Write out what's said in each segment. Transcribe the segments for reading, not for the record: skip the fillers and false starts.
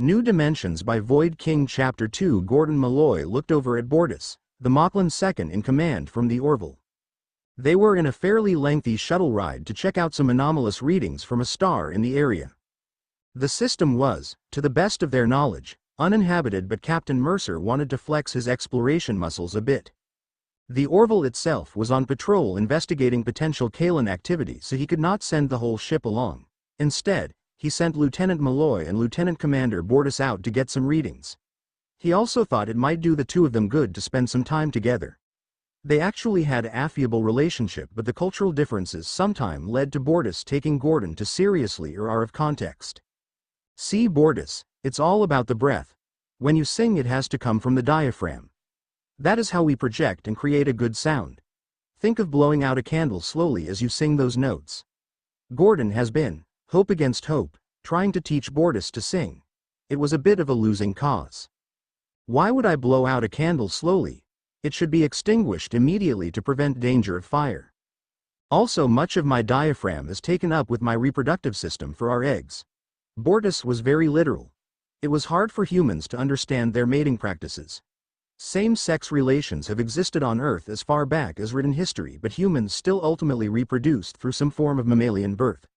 New Dimensions by Void King Chapter 2. Gordon Malloy looked over at Bortus, the Machlin's second in command from the Orville. They were in a fairly lengthy shuttle ride to check out some anomalous readings from a star in the area. The system was, to the best of their knowledge, uninhabited, but Captain Mercer wanted to flex his exploration muscles a bit. The Orville itself was on patrol investigating potential Kalan activity, so he could not send the whole ship along. Instead, he sent Lieutenant Malloy and Lieutenant Commander Bortus out to get some readings. He also thought it might do the two of them good to spend some time together. They actually had an affable relationship, but the cultural differences sometimes led to Bortus taking Gordon too seriously or out of context. See Bortus, it's all about the breath. When you sing, it has to come from the diaphragm. That is how we project and create a good sound. Think of blowing out a candle slowly as you sing those notes. Gordon has been, hope against hope, trying to teach Bortus to sing. It was a bit of a losing cause. Why would I blow out a candle slowly? It should be extinguished immediately to prevent danger of fire. Also, much of my diaphragm is taken up with my reproductive system for our eggs. Bortus was very literal. It was hard for humans to understand their mating practices. Same-sex relations have existed on Earth as far back as written history, but humans still ultimately reproduced through some form of mammalian birth.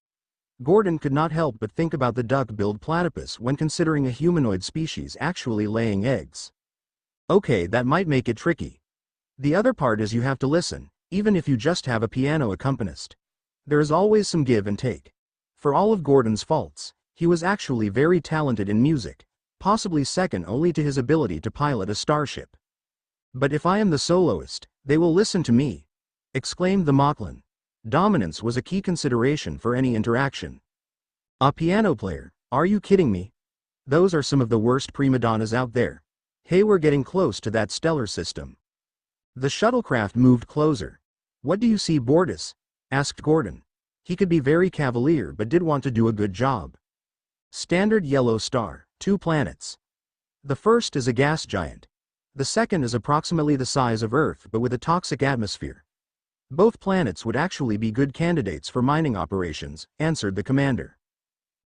Gordon could not help but think about the duck-billed platypus when considering a humanoid species actually laying eggs. Okay, that might make it tricky. The other part is you have to listen, even if you just have a piano accompanist. There is always some give and take. For all of Gordon's faults, he was actually very talented in music, possibly second only to his ability to pilot a starship. But if I am the soloist, they will listen to me, exclaimed the Machlin. Dominance was a key consideration for any interaction. A piano player? Are you kidding me? Those are some of the worst prima donnas out there. Hey, we're getting close to that stellar system. The shuttlecraft moved closer. What do you see, Bortus? Asked Gordon. He could be very cavalier but did want to do a good job. Standard yellow star, 2 planets. The first is a gas giant. The second is approximately the size of Earth but with a toxic atmosphere. Both planets would actually be good candidates for mining operations, answered the commander.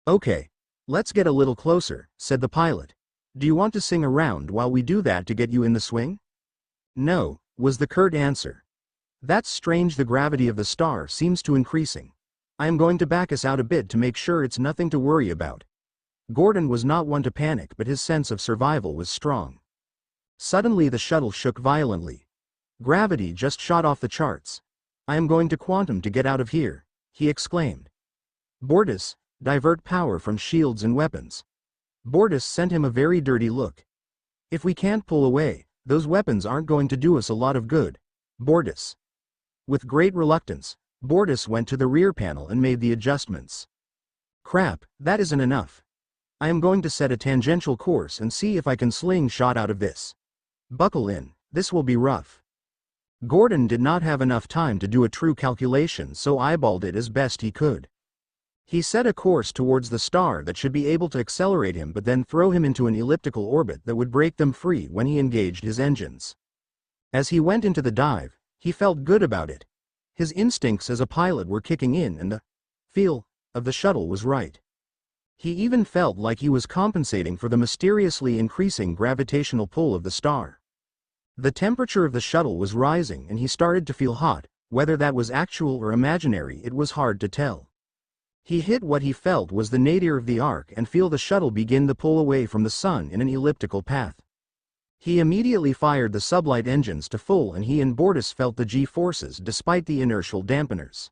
Okay. Let's get a little closer, said the pilot. Do you want to sing around while we do that to get you in the swing? No, was the curt answer. That's strange, the gravity of the star seems to increasing. I am going to back us out a bit to make sure it's nothing to worry about. Gordon was not one to panic, but his sense of survival was strong. Suddenly the shuttle shook violently. Gravity just shot off the charts. I am going to quantum to get out of here, he exclaimed. Bortus, divert power from shields and weapons. Bortus sent him a very dirty look. If we can't pull away, those weapons aren't going to do us a lot of good, Bortus. With great reluctance, Bortus went to the rear panel and made the adjustments. Crap, that isn't enough. I am going to set a tangential course and see if I can slingshot out of this. Buckle in, this will be rough. Gordon did not have enough time to do a true calculation, so eyeballed it as best he could. He set a course towards the star that should be able to accelerate him but then throw him into an elliptical orbit that would break them free when he engaged his engines. As he went into the dive, he felt good about it. His instincts as a pilot were kicking in and the feel of the shuttle was right. He even felt like he was compensating for the mysteriously increasing gravitational pull of the star. The temperature of the shuttle was rising and he started to feel hot. Whether that was actual or imaginary, it was hard to tell. He hit what he felt was the nadir of the arc and feel the shuttle begin the pull away from the sun in an elliptical path. He immediately fired the sublight engines to full and he and Bortus felt the G-forces despite the inertial dampeners.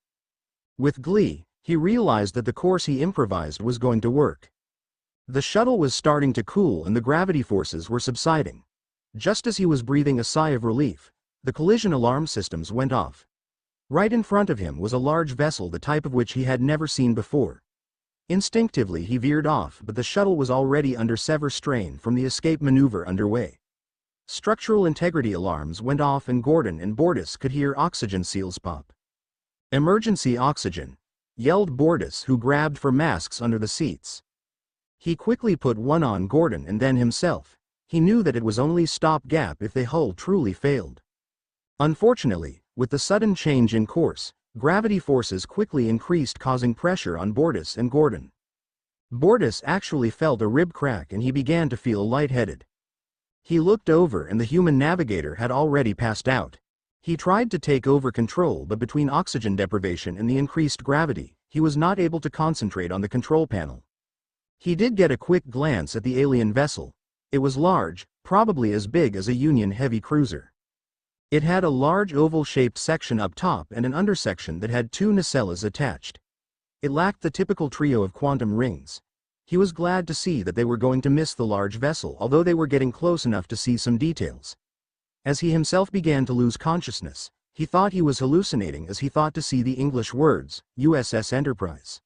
With glee, he realized that the course he improvised was going to work. The shuttle was starting to cool and the gravity forces were subsiding. Just as he was breathing a sigh of relief, the collision alarm systems went off. Right in front of him was a large vessel, the type of which he had never seen before. Instinctively he veered off, but the shuttle was already under severe strain from the escape maneuver underway. Structural integrity alarms went off and Gordon and Bortus could hear oxygen seals pop. Emergency oxygen, yelled Bortus, who grabbed for masks under the seats. He quickly put one on Gordon and then himself. He knew that it was only stopgap if the hull truly failed. Unfortunately, with the sudden change in course, gravity forces quickly increased, causing pressure on Bortus and Gordon. Bortus actually felt a rib crack and he began to feel lightheaded. He looked over and the human navigator had already passed out. He tried to take over control, but between oxygen deprivation and the increased gravity, he was not able to concentrate on the control panel. He did get a quick glance at the alien vessel. It was large, probably as big as a Union heavy cruiser. It had a large oval-shaped section up top and an undersection that had two nacelles attached. It lacked the typical trio of quantum rings. He was glad to see that they were going to miss the large vessel, although they were getting close enough to see some details. As he himself began to lose consciousness, he thought he was hallucinating as he thought to see the English words, USS Enterprise.